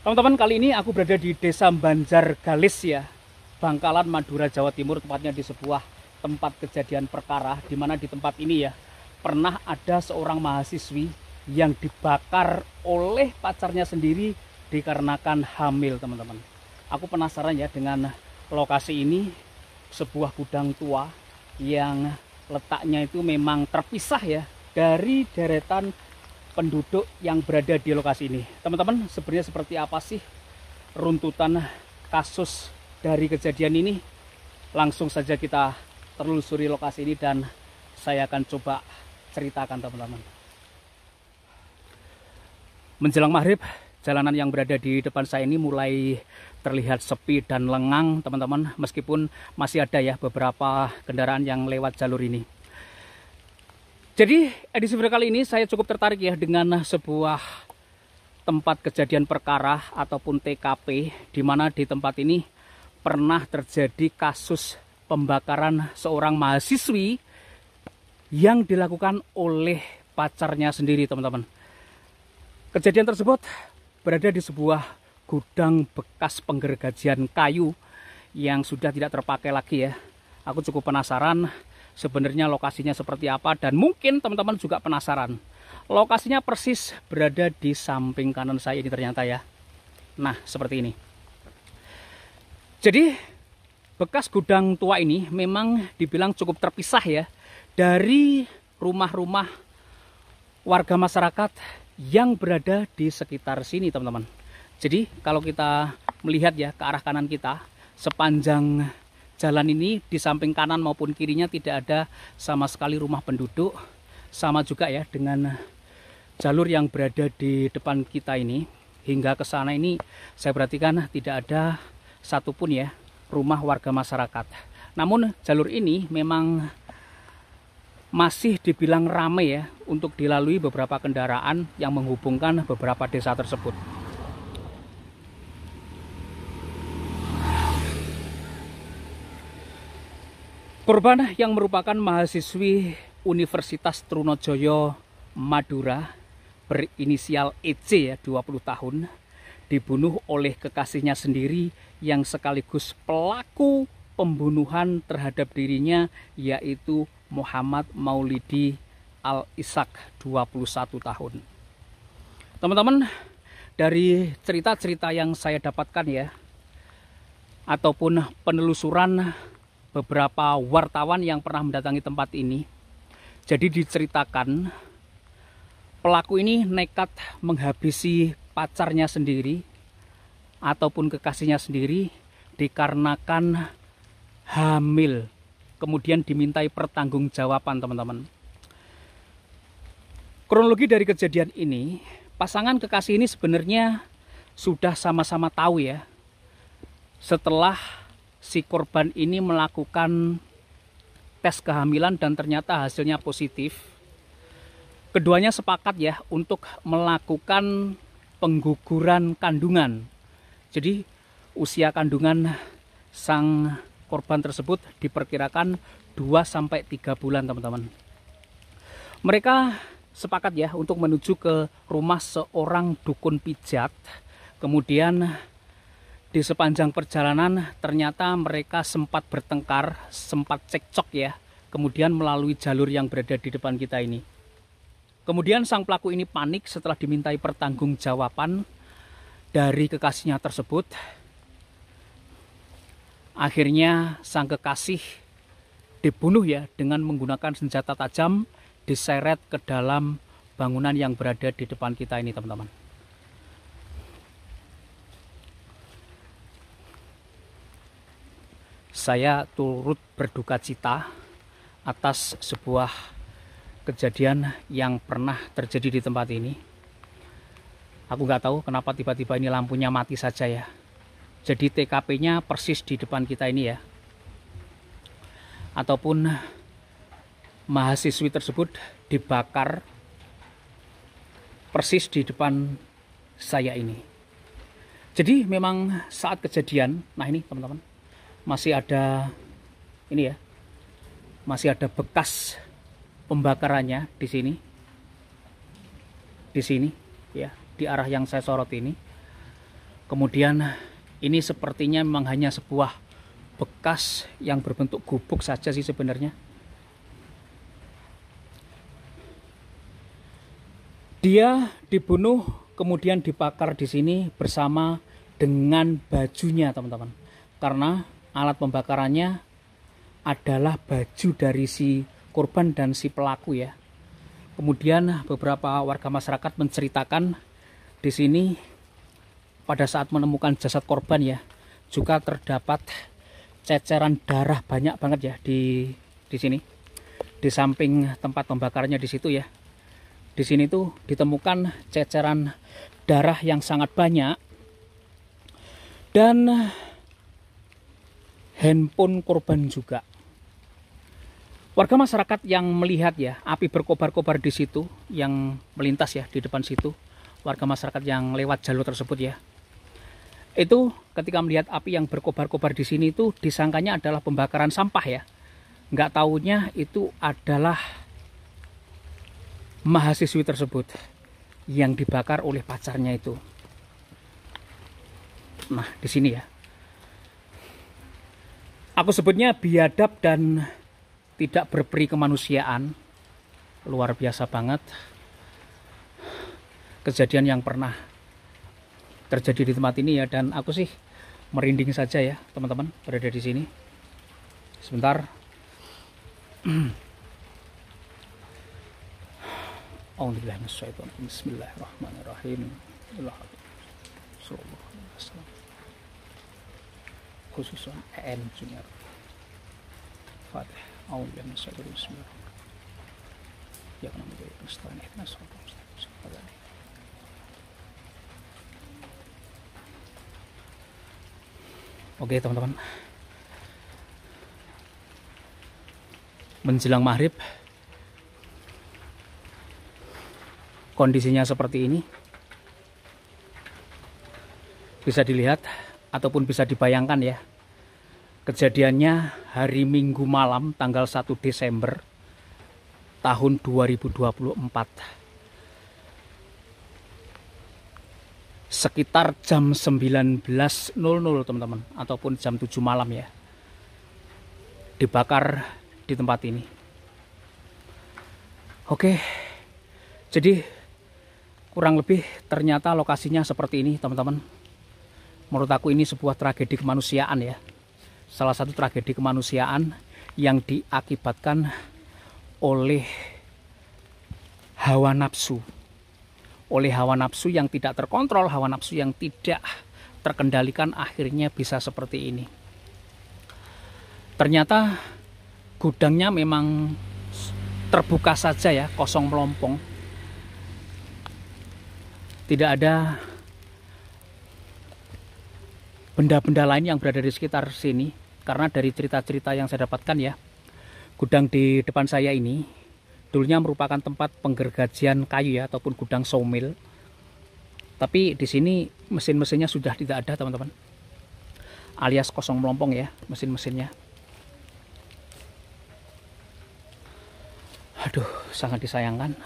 Teman-teman, kali ini aku berada di Desa Banjargalis ya, Bangkalan, Madura, Jawa Timur, tepatnya di sebuah tempat kejadian perkara, di mana di tempat ini ya pernah ada seorang mahasiswi yang dibakar oleh pacarnya sendiri dikarenakan hamil, teman-teman. Aku penasaran ya dengan lokasi ini, sebuah gudang tua yang letaknya itu memang terpisah ya dari deretan penduduk yang berada di lokasi ini. Teman-teman, sebenarnya seperti apa sih runtutan kasus dari kejadian ini? Langsung saja kita telusuri lokasi ini dan saya akan coba ceritakan, teman-teman. Menjelang maghrib, jalanan yang berada di depan saya ini mulai terlihat sepi dan lengang, teman-teman, meskipun masih ada ya beberapa kendaraan yang lewat jalur ini. Jadi edisi video kali ini saya cukup tertarik ya dengan sebuah tempat kejadian perkara ataupun TKP, di mana di tempat ini pernah terjadi kasus pembakaran seorang mahasiswi yang dilakukan oleh pacarnya sendiri, teman-teman. Kejadian tersebut berada di sebuah gudang bekas penggergajian kayu yang sudah tidak terpakai lagi ya. Aku cukup penasaran sebenarnya lokasinya seperti apa, dan mungkin teman-teman juga penasaran. Lokasinya persis berada di samping kanan saya ini ternyata ya. Nah, seperti ini. Jadi, bekas gudang tua ini memang dibilang cukup terpisah ya dari rumah-rumah warga masyarakat yang berada di sekitar sini, teman-teman. Jadi, kalau kita melihat ya ke arah kanan kita, sepanjang jalan ini di samping kanan maupun kirinya tidak ada sama sekali rumah penduduk. Sama juga ya dengan jalur yang berada di depan kita ini. Hingga ke sana ini saya perhatikan tidak ada satupun ya rumah warga masyarakat. Namun jalur ini memang masih dibilang ramai ya untuk dilalui beberapa kendaraan yang menghubungkan beberapa desa tersebut. Korban yang merupakan mahasiswi Universitas Trunojoyo Madura berinisial EC ya, 20 tahun, dibunuh oleh kekasihnya sendiri yang sekaligus pelaku pembunuhan terhadap dirinya, yaitu Muhammad Maulidi Al-Ishaq, 21 tahun. Teman-teman, dari cerita-cerita yang saya dapatkan ya, ataupun penelusuran beberapa wartawan yang pernah mendatangi tempat ini, jadi diceritakan pelaku ini nekat menghabisi pacarnya sendiri ataupun kekasihnya sendiri dikarenakan hamil, kemudian dimintai pertanggungjawaban, teman-teman. Kronologi dari kejadian ini, pasangan kekasih ini sebenarnya sudah sama-sama tahu ya, setelah si korban ini melakukan tes kehamilan dan ternyata hasilnya positif. Keduanya sepakat ya untuk melakukan pengguguran kandungan. Jadi usia kandungan sang korban tersebut diperkirakan 2-3 bulan, teman-teman. Mereka sepakat ya untuk menuju ke rumah seorang dukun pijat. Kemudian di sepanjang perjalanan ternyata mereka sempat bertengkar, sempat cekcok ya, kemudian melalui jalur yang berada di depan kita ini. Kemudian sang pelaku ini panik setelah dimintai pertanggungjawaban dari kekasihnya tersebut. Akhirnya sang kekasih dibunuh ya dengan menggunakan senjata tajam, diseret ke dalam bangunan yang berada di depan kita ini, teman-teman. Saya turut berduka cita atas sebuah kejadian yang pernah terjadi di tempat ini. Aku nggak tahu kenapa tiba-tiba ini lampunya mati saja ya. Jadi TKP-nya persis di depan kita ini ya. Ataupun mahasiswi tersebut dibakar persis di depan saya ini. Jadi memang saat kejadian, nah ini teman-teman, masih ada ini ya, masih ada bekas pembakarannya di sini ya, di arah yang saya sorot ini. Kemudian ini sepertinya memang hanya sebuah bekas yang berbentuk gubuk saja sih sebenarnya. Dia dibunuh kemudian dibakar di sini bersama dengan bajunya, teman-teman. Karena alat pembakarannya adalah baju dari si korban dan si pelaku ya. Kemudian beberapa warga masyarakat menceritakan di sini pada saat menemukan jasad korban ya, juga terdapat ceceran darah banyak banget ya di sini. Di samping tempat pembakarannya di situ ya. Di sini tuh ditemukan ceceran darah yang sangat banyak dan handphone korban juga. Warga masyarakat yang melihat ya api berkobar-kobar di situ yang melintas ya di depan situ, warga masyarakat yang lewat jalur tersebut ya, itu ketika melihat api yang berkobar-kobar di sini itu disangkanya adalah pembakaran sampah ya. Nggak taunya itu adalah mahasiswi tersebut yang dibakar oleh pacarnya itu. Nah, di sini ya. Aku sebutnya biadab dan tidak berperi kemanusiaan. Luar biasa banget kejadian yang pernah terjadi di tempat ini ya, dan aku sih merinding saja ya, teman-teman, berada di sini. Sebentar. Bismillahirrahmanirrahim. Khususan EN Junior. Fatih. Oke teman-teman, menjelang maghrib kondisinya seperti ini. Bisa dilihat ataupun bisa dibayangkan ya, kejadiannya hari Minggu malam tanggal 1 Desember tahun 2024 sekitar jam 19.00 teman-teman, ataupun jam 7 malam ya, dibakar di tempat ini. Oke, jadi kurang lebih ternyata lokasinya seperti ini teman-teman. Menurut aku ini sebuah tragedi kemanusiaan ya. Salah satu tragedi kemanusiaan yang diakibatkan oleh hawa nafsu. Oleh hawa nafsu yang tidak terkontrol, hawa nafsu yang tidak terkendalikan, akhirnya bisa seperti ini. Ternyata gudangnya memang terbuka saja ya, kosong melompong. Tidak ada benda-benda lain yang berada di sekitar sini. Karena dari cerita-cerita yang saya dapatkan ya, gudang di depan saya ini dulunya merupakan tempat penggergajian kayu ya, ataupun gudang sawmill. Tapi di sini mesin-mesinnya sudah tidak ada teman-teman, alias kosong melompong ya mesin-mesinnya. Aduh, sangat disayangkan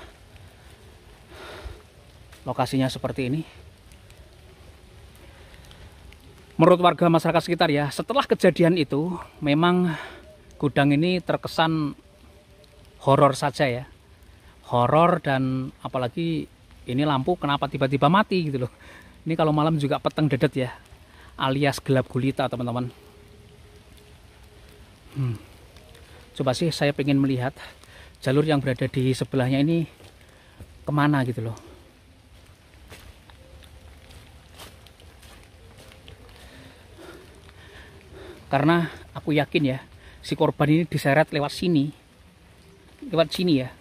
lokasinya seperti ini. Menurut warga masyarakat sekitar ya, setelah kejadian itu memang gudang ini terkesan horor saja ya. Horor, dan apalagi ini lampu kenapa tiba-tiba mati gitu loh. Ini kalau malam juga peteng dedet ya, alias gelap gulita teman-teman. Coba sih saya pengen melihat jalur yang berada di sebelahnya ini kemana gitu loh. Karena aku yakin ya, si korban ini diseret lewat sini. Lewat sini ya.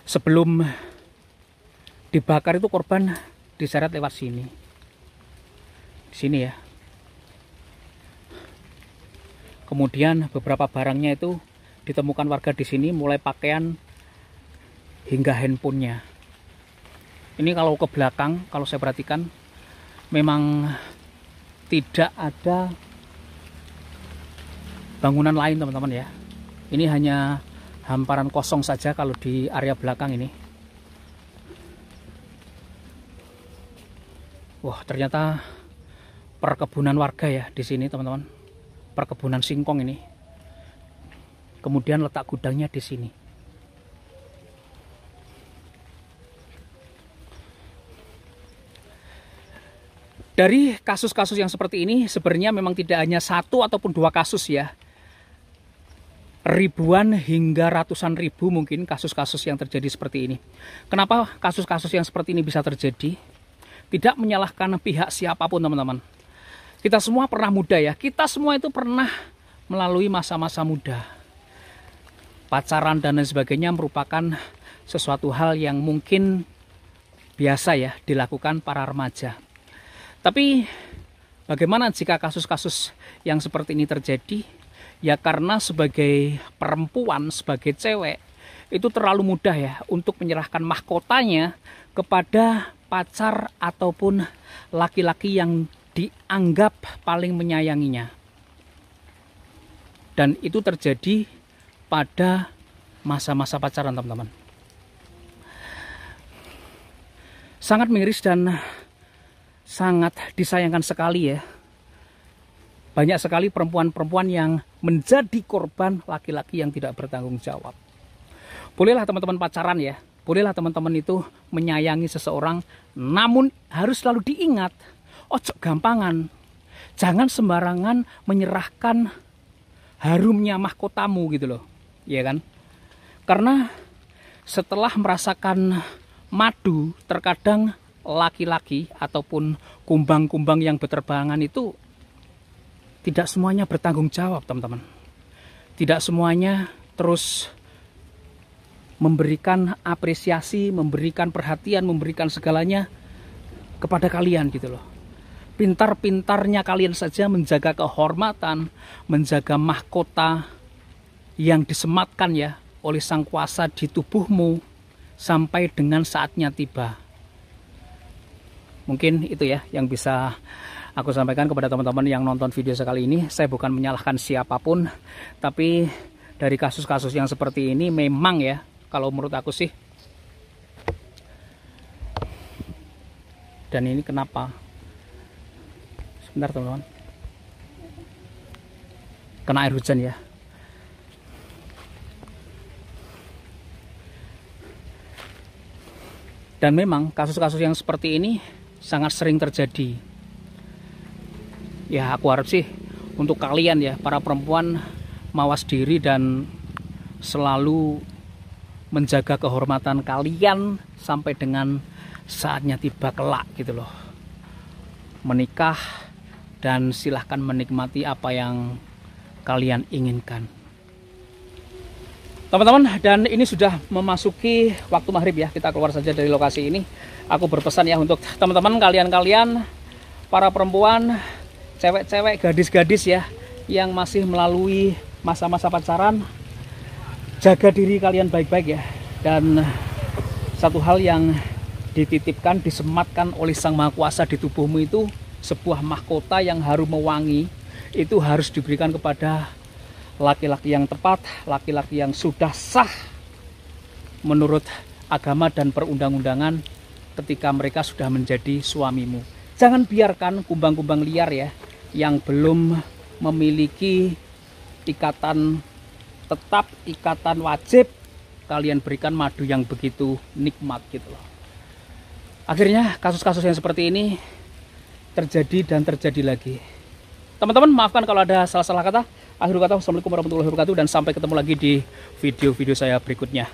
Sebelum dibakar itu korban diseret lewat sini. Di sini ya. Kemudian beberapa barangnya itu ditemukan warga di sini, mulai pakaian hingga handphonenya. Ini kalau ke belakang, kalau saya perhatikan memang tidak ada bangunan lain teman-teman ya. Ini hanya hamparan kosong saja kalau di area belakang ini. Wah, ternyata perkebunan warga ya di sini teman-teman. Perkebunan singkong ini. Kemudian letak gudangnya di sini. Dari kasus-kasus yang seperti ini sebenarnya memang tidak hanya 1 ataupun 2 kasus ya. Ribuan hingga ratusan ribu mungkin kasus-kasus yang terjadi seperti ini. Kenapa kasus-kasus yang seperti ini bisa terjadi? Tidak menyalahkan pihak siapapun teman-teman. Kita semua pernah muda ya. Kita semua itu pernah melalui masa-masa muda. Pacaran dan lain sebagainya merupakan sesuatu hal yang mungkin biasa ya dilakukan para remaja. Tapi bagaimana jika kasus-kasus yang seperti ini terjadi? Ya karena sebagai perempuan, sebagai cewek, itu terlalu mudah ya untuk menyerahkan mahkotanya kepada pacar ataupun laki-laki yang dianggap paling menyayanginya. Dan itu terjadi pada masa-masa pacaran teman-teman. Sangat miris dan sangat disayangkan sekali ya. Banyak sekali perempuan-perempuan yang menjadi korban laki-laki yang tidak bertanggung jawab. Bolehlah teman-teman pacaran ya. Bolehlah teman-teman itu menyayangi seseorang. Namun harus selalu diingat. Ojo gampangan. Jangan sembarangan menyerahkan harumnya mahkotamu gitu loh. Ya kan? Karena setelah merasakan madu, terkadang laki-laki ataupun kumbang-kumbang yang berterbangan itu tidak semuanya bertanggung jawab teman-teman. Tidak semuanya terus memberikan apresiasi, memberikan perhatian, memberikan segalanya kepada kalian gitu loh. Pintar-pintarnya kalian saja menjaga kehormatan, menjaga mahkota yang disematkan ya oleh sang kuasa di tubuhmu sampai dengan saatnya tiba. Mungkin itu ya yang bisa aku sampaikan kepada teman-teman yang nonton video sekali ini. Saya bukan menyalahkan siapapun, tapi dari kasus-kasus yang seperti ini memang ya, kalau menurut aku sih. Dan ini kenapa? Sebentar teman-teman. Kena air hujan ya. Dan memang kasus-kasus yang seperti ini sangat sering terjadi. Ya aku harap sih untuk kalian ya para perempuan mawas diri dan selalu menjaga kehormatan kalian sampai dengan saatnya tiba kelak gitu loh. Menikah dan silahkan menikmati apa yang kalian inginkan. Teman-teman, dan ini sudah memasuki waktu maghrib ya. Kita keluar saja dari lokasi ini. Aku berpesan ya untuk teman-teman kalian para perempuan, cewek-cewek, gadis-gadis ya yang masih melalui masa-masa pacaran, jaga diri kalian baik-baik ya. Dan satu hal yang dititipkan, disematkan oleh Sang Maha Kuasa di tubuhmu itu sebuah mahkota yang harum mewangi, itu harus diberikan kepada laki-laki yang tepat, laki-laki yang sudah sah menurut agama dan perundang-undangan ketika mereka sudah menjadi suamimu. Jangan biarkan kumbang-kumbang liar ya yang belum memiliki ikatan tetap, ikatan wajib, kalian berikan madu yang begitu nikmat gitu loh. Akhirnya kasus-kasus yang seperti ini terjadi dan terjadi lagi. Teman-teman maafkan kalau ada salah-salah kata. Akhir kata, wassalamualaikum warahmatullahi wabarakatuh, dan sampai ketemu lagi di video-video saya berikutnya.